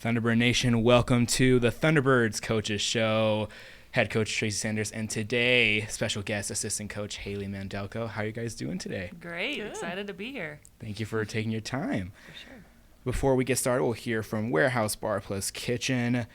Thunderbird Nation, welcome to the Thunderbirds Coaches Show. Head coach Tracy Sanders, and today, special guest assistant coach Hailey Mandelko. How are you guys doing today? Great. Good. Excited to be here. Thank you for taking your time. For sure. Before we get started, we'll hear from Warehouse Bar Plus Kitchen.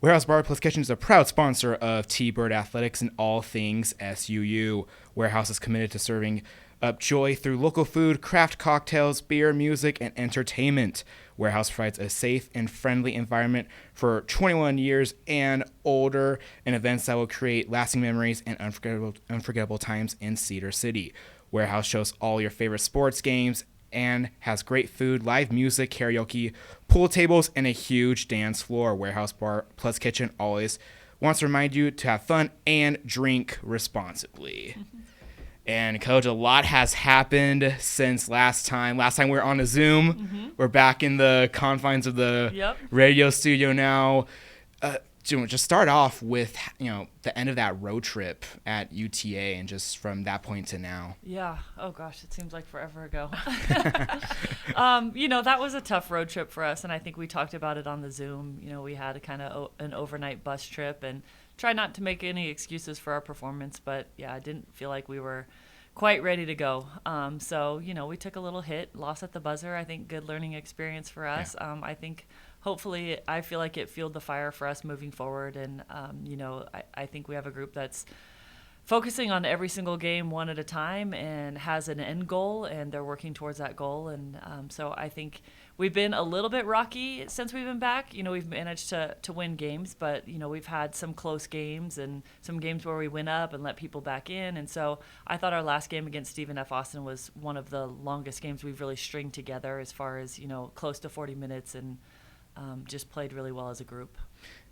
Warehouse Bar Plus Kitchen is a proud sponsor of T-Bird Athletics and all things SUU. Warehouse is committed to serving up joy through local food, craft cocktails, beer, music, and entertainment. Warehouse provides a safe and friendly environment for 21 years and older and events that will create lasting memories and unforgettable times in Cedar City. Warehouse shows all your favorite sports games and has great food, live music, karaoke, pool tables, and a huge dance floor. Warehouse Bar Plus Kitchen always wants to remind you to have fun and drink responsibly. And, Coach, a lot has happened since last time. Last time we were on a Zoom. Mm-hmm. We're back in the confines of the radio studio now. Just start off with, the end of that road trip at UTA and just from that point to now. Yeah. Oh, gosh, it seems like forever ago. That was a tough road trip for us, and I think we talked about it on the Zoom. We had a kind of an overnight bus trip and try not to make any excuses for our performance, but I didn't feel like we were quite ready to go. We took a little hit, lost at the buzzer. I think good learning experience for us. Yeah. I feel like it fueled the fire for us moving forward. And, I think we have a group that's focusing on every single game one at a time and has an end goal, and they're working towards that goal. And so I think we've been a little bit rocky since we've been back. We've managed to win games, but, we've had some close games and some games where we went up and let people back in. And so I thought our last game against Stephen F. Austin was one of the longest games we've really stringed together as far as, close to 40 minutes and just played really well as a group.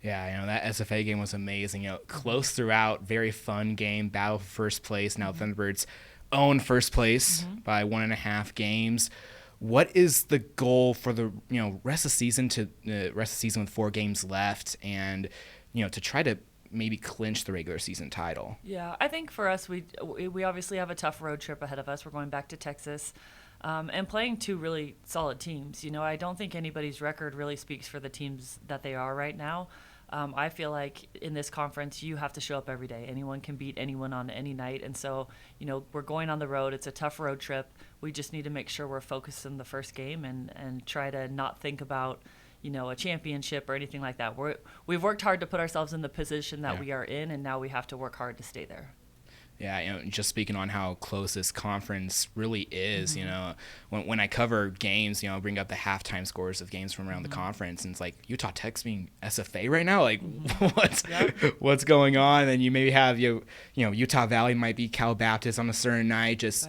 Yeah, that SFA game was amazing. Close throughout, very fun game, battle for first place. Now Thunderbirds own first place by 1.5 games. What is the goal for the rest of the season with 4 games left, and to try to maybe clinch the regular season title? Yeah, I think for us, we obviously have a tough road trip ahead of us. We're going back to Texas. And playing 2 really solid teams. I don't think anybody's record really speaks for the teams that they are right now. I feel like in this conference, you have to show up every day. Anyone can beat anyone on any night. And so, we're going on the road. It's a tough road trip. We just need to make sure we're focused in the first game and try to not think about, a championship or anything like that. We've worked hard to put ourselves in the position that we are in, and now we have to work hard to stay there. Yeah, just speaking on how close this conference really is, when I cover games, I bring up the halftime scores of games from around the conference, and it's like Utah Tech's being SFA right now. Like, what's going on? And you maybe have Utah Valley might be Cal Baptist on a certain night. Just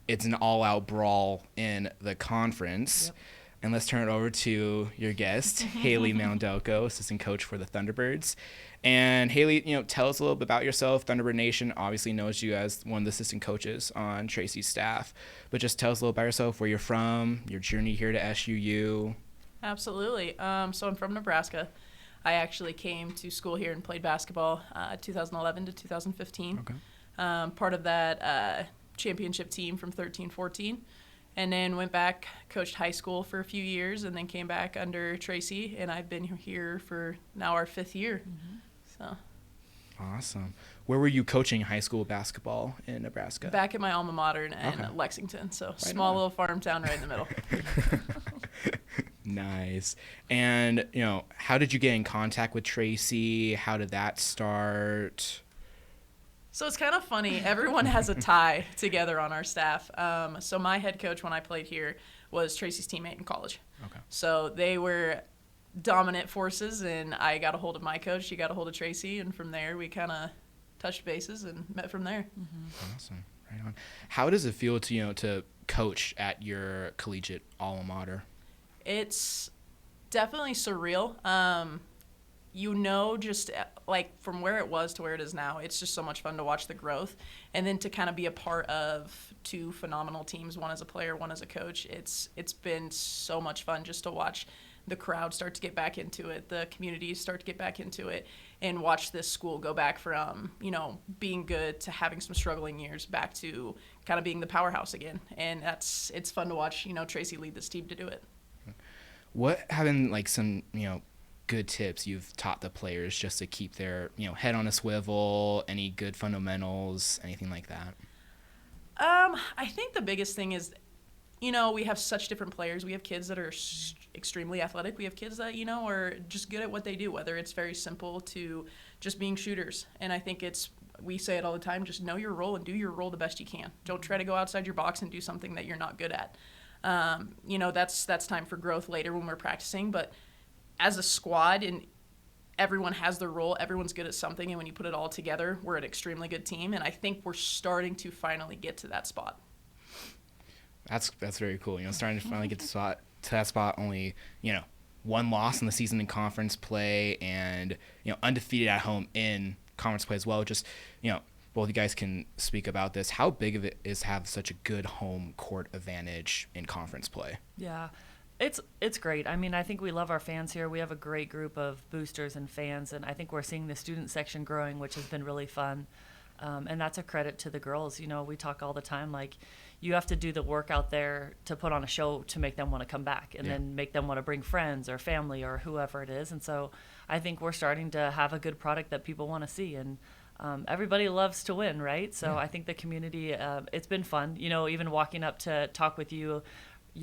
it's an all-out brawl in the conference. Yep. And let's turn it over to your guest, Hailey Mandelko, assistant coach for the Thunderbirds. And Hailey, tell us a little bit about yourself. Thunderbird Nation obviously knows you as one of the assistant coaches on Tracy's staff, but just tell us a little about yourself, where you're from, your journey here to SUU. Absolutely. So I'm from Nebraska. I actually came to school here and played basketball 2011 to 2015. Okay. Part of that championship team from 13-14. And then went back, coached high school for a few years, and then came back under Tracy, and I've been here for now our 5th year. So. Awesome. Where were you coaching high school basketball in Nebraska? Back at my alma mater in Lexington, so right small little farm town right in the middle. Nice. And, how did you get in contact with Tracy? How did that start? So it's kind of funny. Everyone has a tie together on our staff. So my head coach when I played here was Tracy's teammate in college. Okay. So they were dominant forces, and I got a hold of my coach. She got a hold of Tracy, and from there we kind of touched bases and met from there. Awesome. Right on. How does it feel to, to coach at your collegiate alma mater? It's definitely surreal. Just like from where it was to where it is now, it's just so much fun to watch the growth, and then to kind of be a part of 2 phenomenal teams, one as a player, one as a coach. It's been so much fun just to watch the crowd start to get back into it, the community start to get back into it, and watch this school go back from, being good to having some struggling years back to kind of being the powerhouse again. And it's fun to watch, Tracy lead this team to do it. What having like some, good tips you've taught the players just to keep their, head on a swivel, any good fundamentals, anything like that? I think the biggest thing is, we have such different players. We have kids that are extremely athletic. We have kids that, are just good at what they do, whether it's very simple to just being shooters. And I think we say it all the time, just know your role and do your role the best you can. Don't try to go outside your box and do something that you're not good at. That's time for growth later when we're practicing. But as a squad, and everyone has their role, everyone's good at something, and when you put it all together, we're an extremely good team. And I think we're starting to finally get to that spot. That's very cool. Starting to finally get to that spot. Only one loss in the season in conference play, and undefeated at home in conference play as well. Just both you guys can speak about this. How big of it is to have such a good home court advantage in conference play? Yeah. It's great. I mean, I think we love our fans here. We have a great group of boosters and fans, and I think we're seeing the student section growing, which has been really fun. And that's a credit to the girls. We talk all the time, like, you have to do the work out there to put on a show to make them want to come back, and then make them want to bring friends or family or whoever it is. And so I think we're starting to have a good product that people want to see. And everybody loves to win, right? So I think the community, it's been fun. Even walking up to talk with you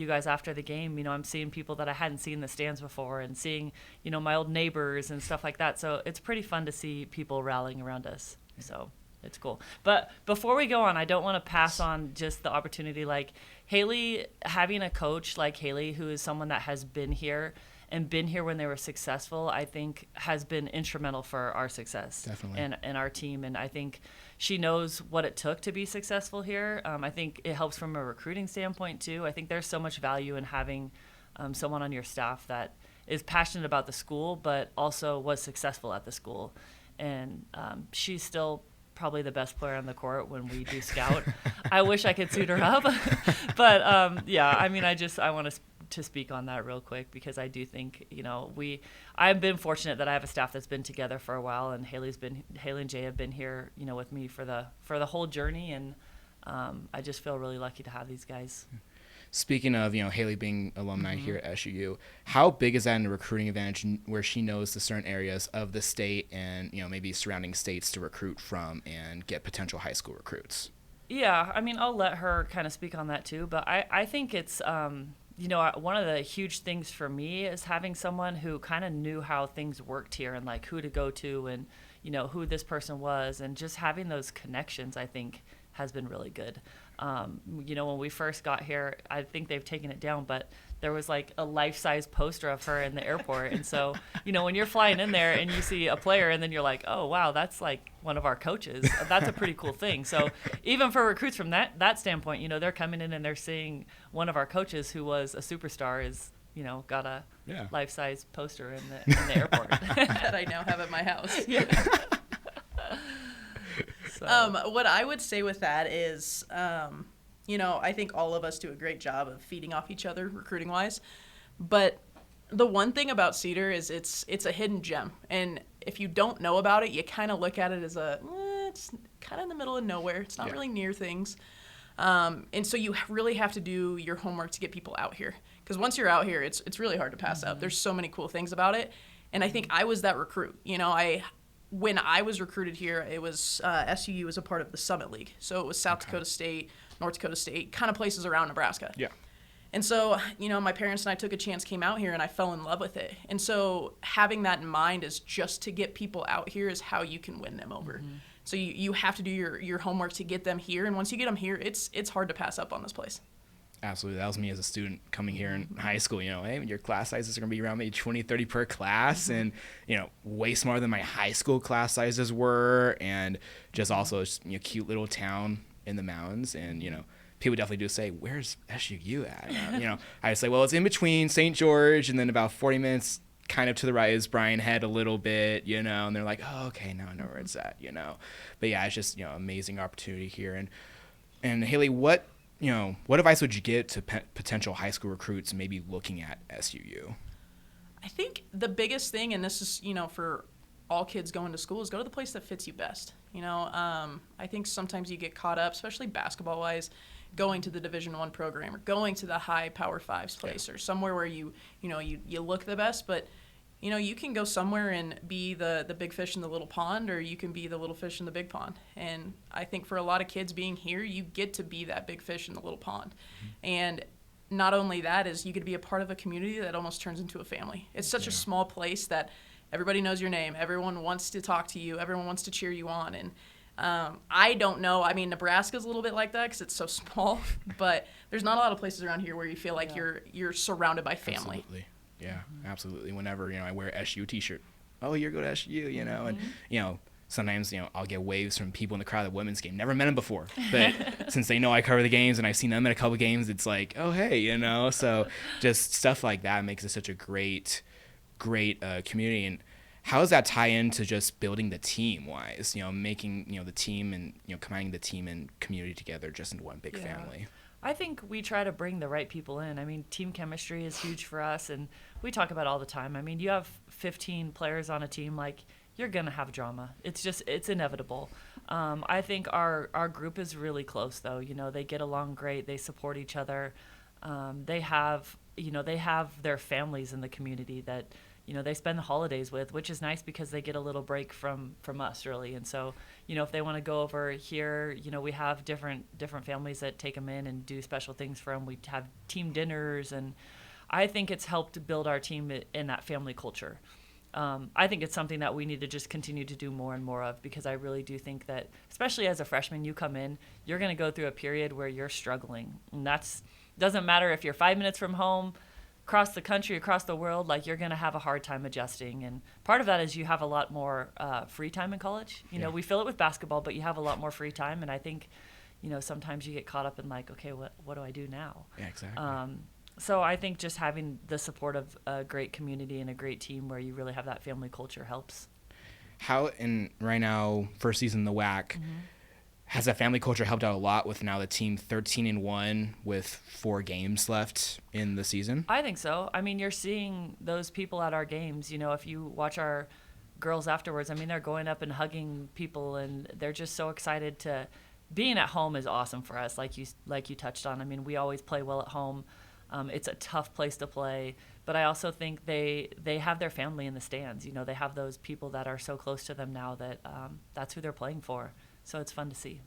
guys after the game, I'm seeing people that I hadn't seen in the stands before, and seeing, my old neighbors and stuff like that. So it's pretty fun to see people rallying around us. So it's cool. But before we go on, I don't want to pass on just the opportunity. Like, Hailey, having a coach like Hailey, who is someone that has been here and been here when they were successful, I think has been instrumental for our success. Definitely. And our team. And I think she knows what it took to be successful here. I think it helps from a recruiting standpoint too. I think there's so much value in having someone on your staff that is passionate about the school, but also was successful at the school. And she's still probably the best player on the court when we do scout. I wish I could suit her up. But I mean, I want to speak on that real quick, because I do think, I've been fortunate that I have a staff that's been together for a while, and Hailey and Jay have been here, with me for the whole journey. And I just feel really lucky to have these guys. Speaking of, Hailey being alumni here at SUU, how big is that in the recruiting advantage, where she knows the certain areas of the state and, maybe surrounding states to recruit from and get potential high school recruits? Yeah, I mean, I'll let her kind of speak on that too, but I think it's, one of the huge things for me is having someone who kind of knew how things worked here, and like who to go to, and, who this person was, and just having those connections, I think, has been really good. When we first got here, I think they've taken it down, but there was like a life-size poster of her in the airport. And so, when you're flying in there and you see a player, and then you're like, oh, wow, that's like one of our coaches. That's a pretty cool thing. So even for recruits from that standpoint, they're coming in and they're seeing one of our coaches who was a superstar is, got a life-size poster in the airport. That I now have at my house. Yeah. So. What I would say with that is, I think all of us do a great job of feeding off each other recruiting-wise. But the one thing about Cedar is it's a hidden gem. And if you don't know about it, you kind of look at it as it's kind of in the middle of nowhere. It's not really near things. And so you really have to do your homework to get people out here. Because once you're out here, it's really hard to pass up. There's so many cool things about it. And I think I was that recruit. When I was recruited here, it was SUU was a part of the Summit League. So it was South Dakota State, North Dakota State, kind of places around Nebraska. Yeah. And so, my parents and I took a chance, came out here, and I fell in love with it. And so having that in mind is just to get people out here is how you can win them over. Mm-hmm. So you have to do your homework to get them here. And once you get them here, it's hard to pass up on this place. Absolutely. That was me as a student coming here in high school. Hey, your class sizes are going to be around maybe 20, 30 per class, and, way smaller than my high school class sizes were, and just also cute little town in the mountains. And, people definitely do say, where's SUU at? I say, well, it's in between St. George, and then about 40 minutes kind of to the right is Bryan Head a little bit, and they're like, oh, okay, now I know where it's at, But yeah, it's just, amazing opportunity here. And Hailey, what advice would you give to potential high school recruits maybe looking at SUU? I think the biggest thing, and this is, for all kids going to school, is go to the place that fits you best. I think sometimes you get caught up, especially basketball-wise, going to the Division I program or going to the high Power Fives place or somewhere where you look the best. But you know, you can go somewhere and be the big fish in the little pond, or you can be the little fish in the big pond. And I think for a lot of kids being here, you get to be that big fish in the little pond. And not only that is you get to be a part of a community that almost turns into a family. It's such a small place that everybody knows your name. Everyone wants to talk to you. Everyone wants to cheer you on. And I don't know. I mean, Nebraska's a little bit like that because it's so small, but there's not a lot of places around here where you feel like you're surrounded by family. Absolutely. Yeah, absolutely. Whenever, I wear a SU t-shirt, oh, you're good at SU, and, sometimes, I'll get waves from people in the crowd at the women's game. Never met them before, but since they know I cover the games and I've seen them at a couple games, it's like, oh, hey, so just stuff like that makes it such a great community. And how does that tie into just building the team wise, making, the team and, combining the team and community together just into one big family? I think we try to bring the right people in. I mean, team chemistry is huge for us, and we talk about it all the time. I mean, you have 15 players on a team, like, you're going to have drama. It's inevitable. I think our group is really close, though. They get along great. They support each other. They have their families in the community that, they spend the holidays with, which is nice because they get a little break from us, really. And so, if they want to go over here, we have different families that take them in and do special things for them. We have team dinners, and I think it's helped build our team in that family culture. I think it's something that we need to just continue to do more and more of, because I really do think that, especially as a freshman, you come in, you're going to go through a period where you're struggling. And doesn't matter if you're 5 minutes from home, across the country, across the world, like, you're going to have a hard time adjusting. And part of that is you have a lot more free time in college. We fill it with basketball, but you have a lot more free time. And I think, sometimes you get caught up in, like, okay, what do I do now? Yeah, exactly. So I think just having the support of a great community and a great team where you really have that family culture helps. How, and right now, first season in the WAC, has that family culture helped out a lot with now the team 13-1 with 4 games left in the season? I think so. I mean, you're seeing those people at our games. If you watch our girls afterwards, I mean, they're going up and hugging people, and they're just so excited to. Being at home is awesome for us, like you touched on. I mean, we always play well at home. It's a tough place to play, but I also think they have their family in the stands. They have those people that are so close to them now that that's who they're playing for. So it's fun to see.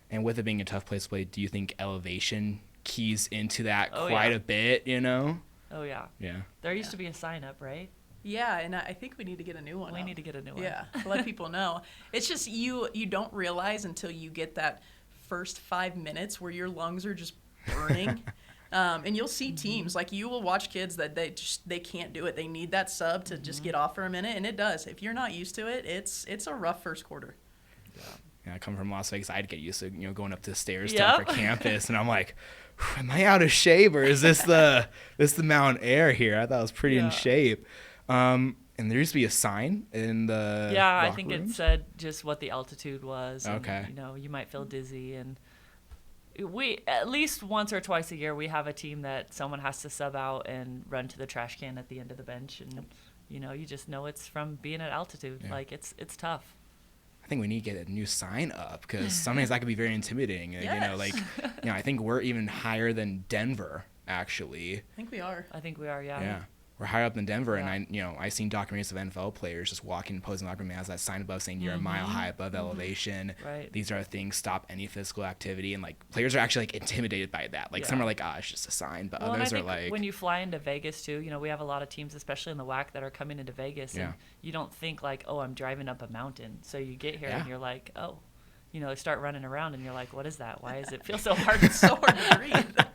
And with it being a tough place to play, do you think elevation keys into that quite a bit, Oh, yeah. Yeah. There used to be a sign up, right? Yeah, and I think we need to get a new one. We need to get a new one. Yeah, to let people know. It's just you don't realize until you get that first 5 minutes where your lungs are just burning. And you'll see teams, like, you will watch kids that they can't do it. They need that sub to just get off for a minute, and it does. If you're not used to it, it's a rough first quarter. Yeah, I come from Las Vegas. I'd get used to going up the stairs for campus, and I'm like, am I out of shape, or is this the mountain air here? I thought it was pretty in shape. And there used to be a sign in the I think rooms? it said just what the altitude was. Okay. And, you might feel dizzy, and we at least once or twice a year we have a team that someone has to sub out and run to the trash can at the end of the bench, and you just know it's from being at altitude. Like, it's tough. I think we need to get a new sign up, because sometimes that could be very intimidating. Yes. I think we're even higher than Denver, actually. I think we are. Yeah. Yeah. We're higher up than Denver, and I seen documentaries of NFL players just walking, posing locker room, has that sign above saying you're a mile high above elevation. Right. These are things, stop any physical activity, and players are actually intimidated by that. Some are like, it's just a sign, but others are like. When you fly into Vegas too, we have a lot of teams, especially in the WAC, that are coming into Vegas, and you don't think like, oh, I'm driving up a mountain. So you get here and you're like, oh, start running around, and you're like, what is that? Why does it feel so hard? It's so hard to breathe.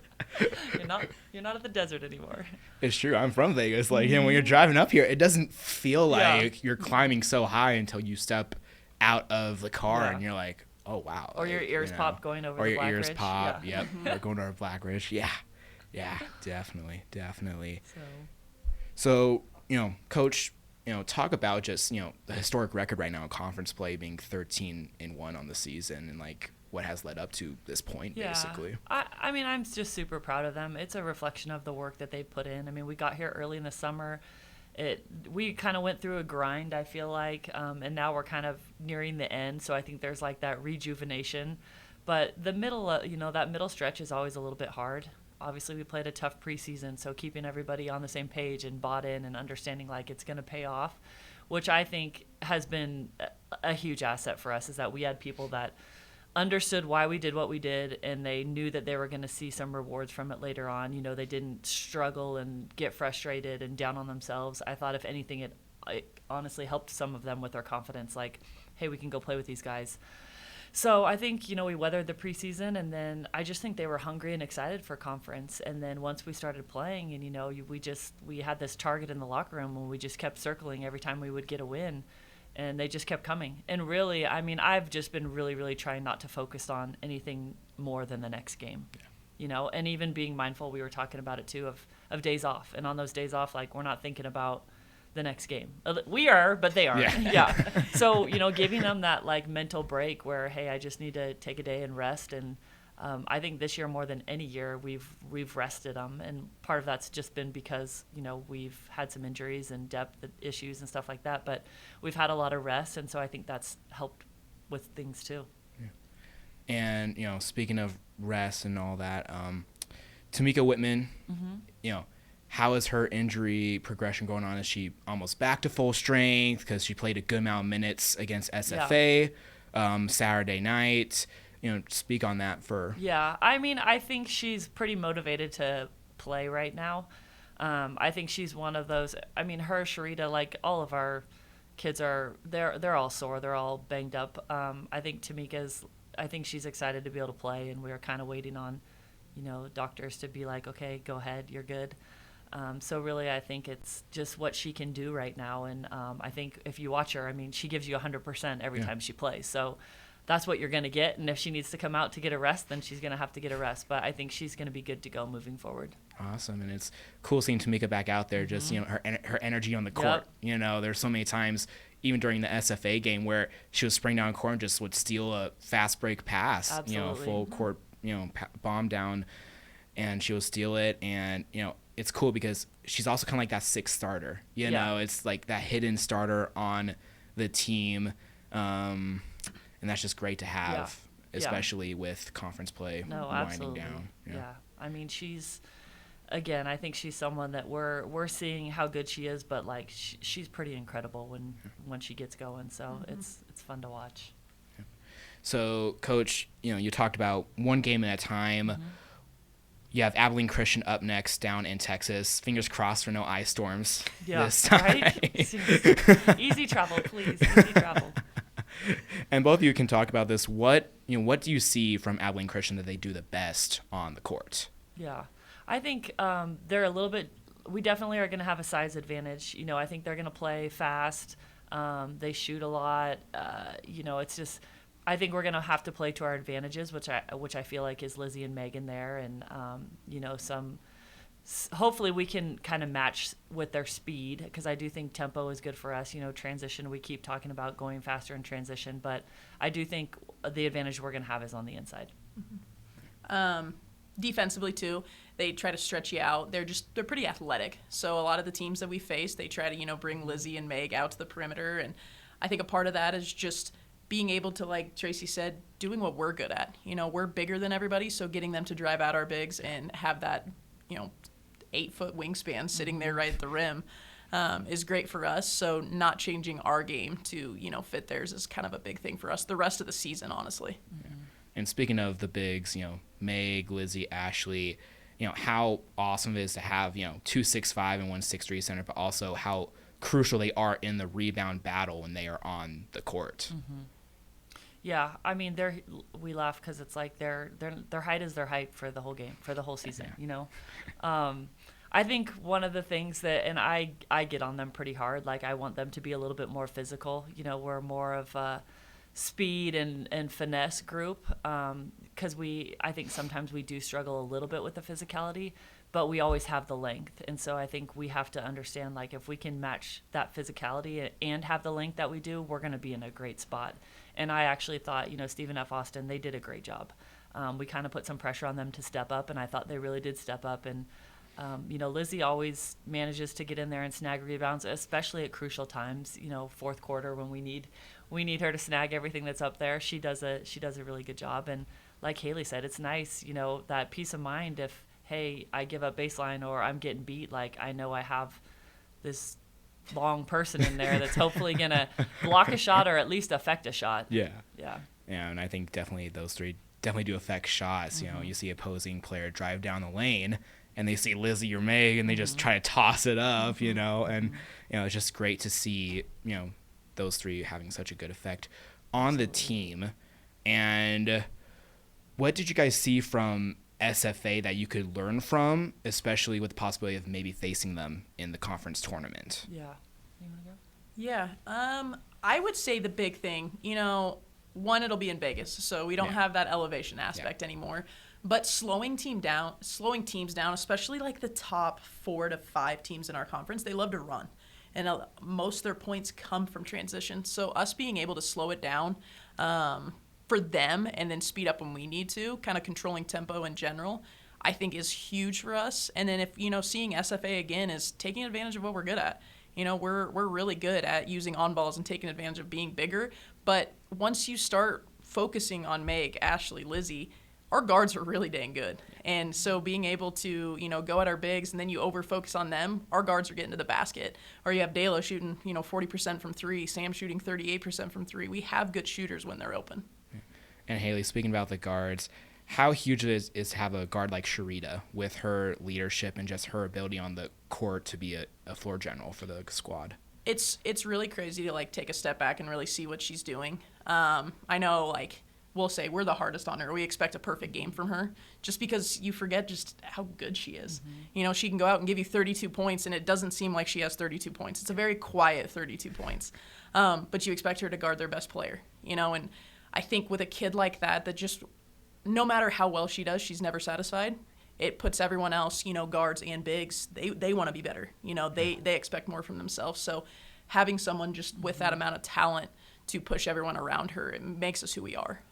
You're not at the desert anymore. It's true. I'm from Vegas. When you're driving up here, it doesn't feel like you're climbing so high until you step out of the car and you're like, oh wow. Or your ears pop going over the Black Ridge. Or your ears pop. Yep. Or going over Black Ridge. Yeah. Yeah. Definitely. So Coach, talk about just the historic record right now in conference play, being 13-1 on the season, and what has led up to this point, basically. I mean, I'm just super proud of them. It's a reflection of the work that they've put in. I mean, we got here early in the summer. We kind of went through a grind, I feel like, and now we're kind of nearing the end. So I think there's that rejuvenation. But the middle, that middle stretch is always a little bit hard. obviously we played a tough preseason, so keeping everybody on the same page and bought in and understanding like it's going to pay off, which I think has been a huge asset for us, is that we had people that understood why we did what we did, and they knew that they were going to see some rewards from it later on. They didn't struggle and get frustrated and down on themselves. I thought if anything, it honestly helped some of them with their confidence, like, hey, we can go play with these guys. So I think, we weathered the preseason, and then I just think they were hungry and excited for conference. And then once we started playing, and, we had this target in the locker room, and we just kept circling every time we would get a win, and they just kept coming. And really, I've just been really, really trying not to focus on anything more than the next game, and even being mindful, we were talking about it too, of days off. And on those days off, like, we're not thinking about the next game. We are, but they aren't. Yeah. So, giving them that like mental break where, hey, I just need to take a day and rest. And I think this year more than any year we've rested them, and part of that's just been because we've had some injuries and depth issues and stuff like that, but we've had a lot of rest, and so I think that's helped with things too. Yeah. And speaking of rest and all that, Tamika Whitman, how is her injury progression going on? Is she almost back to full strength? Because she played a good amount of minutes against SFA Saturday night. Speak on that for. Yeah, I think she's pretty motivated to play right now. I think she's one of those. Her, Sharita, like all of our kids they're all sore. They're all banged up. I think Tamika's. I think she's excited to be able to play, and we're kind of waiting on, doctors to be like, okay, go ahead, you're good. So really, I think it's just what she can do right now. And I think if you watch her, she gives you 100% every time she plays. So that's what you're going to get. And if she needs to come out to get a rest, then she's going to have to get a rest. But I think she's going to be good to go moving forward. Awesome. And it's cool seeing Tamika back out there, just, her energy on the court. Yep. There's so many times, even during the SFA game, where she would spring down court and just would steal a fast break pass, Absolutely. Full court, bomb down, and she will steal it. And, it's cool because she's also kind of like that sixth starter. It's like that hidden starter on the team, and that's just great to have, especially with conference play winding down. Yeah. She's, again, I think she's someone that we're seeing how good she is, but like she's pretty incredible when she gets going. So it's fun to watch. Yeah. So, Coach, you talked about one game at a time. Mm-hmm. You have Abilene Christian up next down in Texas. Fingers crossed for no ice storms this time. Right? Easy travel, please. Easy travel. And both of you can talk about this. What do you see from Abilene Christian that they do the best on the court? Yeah. I think they're a little bit – we definitely are going to have a size advantage. I think they're going to play fast. They shoot a lot. It's just – I think we're going to have to play to our advantages, which I feel like is Lizzie and Megan there, and hopefully we can kind of match with their speed, because I do think tempo is good for us. Transition, we keep talking about going faster in transition, but I do think the advantage we're going to have is on the inside. Mm-hmm. Defensively too, they try to stretch you out. They're pretty athletic. So a lot of the teams that we face, they try to bring Lizzie and Meg out to the perimeter, and I think a part of that is just being able to, like Tracy said, doing what we're good at. We're bigger than everybody, so getting them to drive out our bigs and have that, 8-foot wingspan sitting there right at the rim is great for us. So not changing our game to, fit theirs is kind of a big thing for us the rest of the season, honestly. Mm-hmm. And speaking of the bigs, Meg, Lizzie, Ashley, how awesome it is to have, 2 6'5" and 1 6'3" center, but also how crucial they are in the rebound battle when they are on the court. Mm-hmm. Yeah, we laugh because it's like their height is their height for the whole game, for the whole season. I think one of the things that, and I get on them pretty hard. Like, I want them to be a little bit more physical. We're more of a speed and finesse group, because I think sometimes we do struggle a little bit with the physicality, but we always have the length. And so I think we have to understand, like, if we can match that physicality and have the length that we do, we're going to be in a great spot. And I actually thought, Stephen F. Austin, they did a great job. We kind of put some pressure on them to step up, and I thought they really did step up. And, Lizzie always manages to get in there and snag rebounds, especially at crucial times, fourth quarter when we need her to snag everything that's up there. She does a really good job. And like Hailey said, it's nice, that peace of mind if, hey, I give up baseline or I'm getting beat, like I know I have this long person in there that's hopefully going to block a shot or at least affect a shot. Yeah. Yeah. Yeah, and I think definitely those three definitely do affect shots. You know, you see opposing player drive down the lane and they see Lizzie or Meg and they just try to toss it up, you know, and, you know, it's just great to see, you know, those three having such a good effect on the team. And what did you guys see from SFA that you could learn from, especially with the possibility of maybe facing them in the conference tournament? Yeah. You want to go? Yeah. I would say the big thing, you know, one, it'll be in Vegas, so we don't have that elevation aspect anymore. But slowing teams down, especially like the top 4 to 5 teams in our conference, they love to run. And most of their points come from transition. So us being able to slow it down for them and then speed up when we need to, kind of controlling tempo in general, I think is huge for us. And then if, you know, seeing SFA again is taking advantage of what we're good at. You know, we're really good at using on balls and taking advantage of being bigger. But once you start focusing on Meg, Ashley, Lizzie, our guards are really dang good. And so being able to, you know, go at our bigs and then you over-focus on them, our guards are getting to the basket. Or you have Dalo shooting, you know, 40% from 3, Sam shooting 38% from 3. We have good shooters when they're open. And Hailey, speaking about the guards, how huge it is to have a guard like Sharita with her leadership and just her ability on the court to be a floor general for the squad? It's really crazy to, like, take a step back and really see what she's doing. I know, like, we'll say we're the hardest on her. We expect a perfect game from her just because you forget just how good she is. You know, she can go out and give you 32 points, and it doesn't seem like she has 32 points. It's a very quiet 32 points. But you expect her to guard their best player, you know, and I think with a kid like that just no matter how well she does, she's never satisfied. It puts everyone else, you know, guards and bigs, they want to be better. You know, they expect more from themselves. So having someone just with that amount of talent to push everyone around her, it makes us who we are.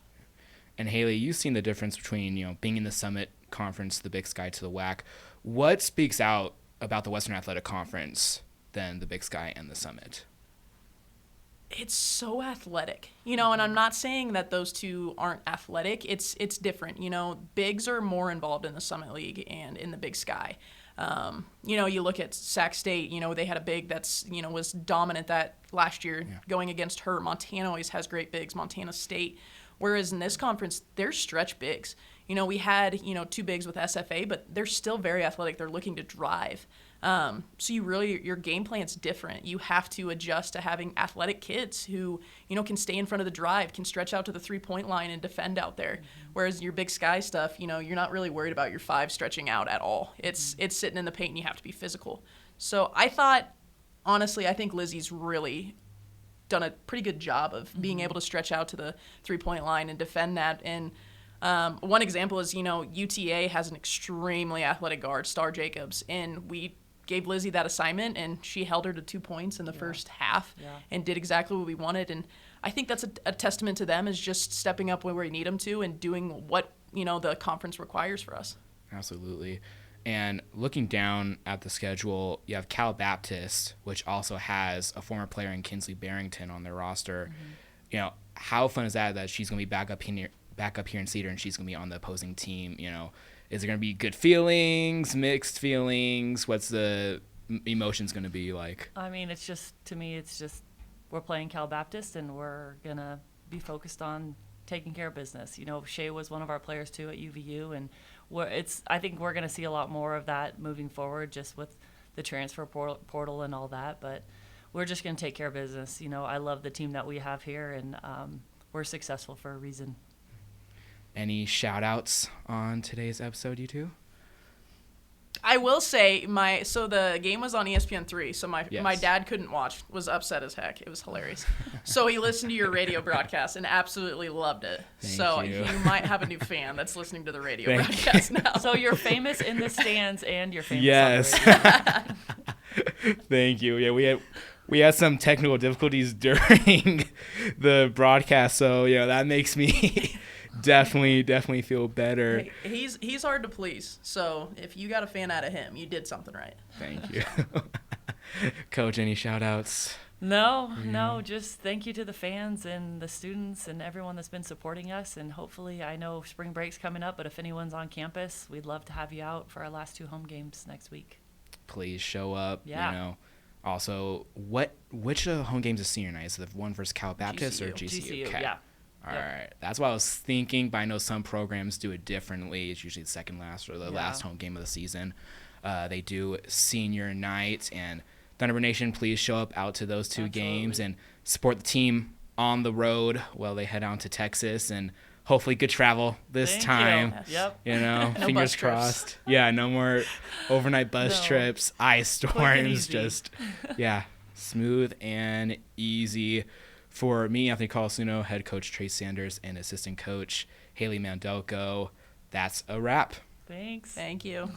And Hailey, you've seen the difference between, you know, being in the Summit Conference, the Big Sky to the WAC. What speaks out about the Western Athletic Conference than the Big Sky and the Summit? It's so athletic, you know, and I'm not saying that those two aren't athletic. It's different, you know. Bigs are more involved in the Summit League and in the Big Sky. You know, you look at Sac State, you know, they had a big that's, you know, was dominant that last year going against her. Montana always has great bigs, Montana State. Whereas in this conference, they're stretch bigs. You know, we had, you know, 2 bigs with SFA, but they're still very athletic. They're looking to drive. So your game plan's different. You have to adjust to having athletic kids who, you know, can stay in front of the drive, can stretch out to the 3-point line and defend out there. Whereas your Big Sky stuff, you know, you're not really worried about your 5 stretching out at all. It's sitting in the paint and you have to be physical. So I think Lizzie's really done a pretty good job of being able to stretch out to the 3-point line and defend that. And one example is, you know, UTA has an extremely athletic guard, Star Jacobs, and we gave Lizzie that assignment, and she held her to 2 points in the first half and did exactly what we wanted. And I think that's a testament to them, is just stepping up where we need them to and doing what, you know, the conference requires for us. Absolutely. And looking down at the schedule, you have Cal Baptist, which also has a former player in Kinsley Barrington on their roster. You know, how fun is that she's going to be back up here in Cedar and she's going to be on the opposing team? You know, is it going to be good feelings, mixed feelings? What's the emotions going to be like? I mean, to me, it's just we're playing Cal Baptist and we're going to be focused on taking care of business. You know, Shay was one of our players too at UVU, and I think we're going to see a lot more of that moving forward, just with the transfer portal and all that. But we're just going to take care of business. You know, I love the team that we have here, and we're successful for a reason. Any shout outs on today's episode, you two? I will say so the game was on ESPN3, so my dad couldn't watch, was upset as heck. It was hilarious. So he listened to your radio broadcast and absolutely loved it. Thank you. You might have a new fan that's listening to the radio broadcast now. So you're famous in the stands and you're famous yes. on the radio. Thank you. Yeah, we had some technical difficulties during the broadcast, so that makes me definitely feel better. Hey, he's hard to please, so if you got a fan out of him, you did something right. Thank you. Coach, any shout outs? No, just thank you to the fans and the students and everyone that's been supporting us. And hopefully, I know spring break's coming up, but if anyone's on campus, we'd love to have you out for our last 2 home games next week. Please show up. Yeah. You know. Also, which home games is senior night? Is it the one versus Cal Baptist or GCU? GCU, Okay. yeah. All right. That's what I was thinking, but I know some programs do it differently. It's usually the second last or the last home game of the season. They do senior night, and Thunderbird Nation, please show up out to those 2 games and support the team on the road while they head on to Texas, and hopefully good travel this Thank time. you. Yep. You know, No fingers bus trips. crossed. Yeah, no more overnight bus No. trips, ice storms, easy. just smooth and easy. For me, Anthony Colasuno, head coach Tracy Sanders, and assistant coach Hailey Mandelko, that's a wrap. Thanks. Thank you.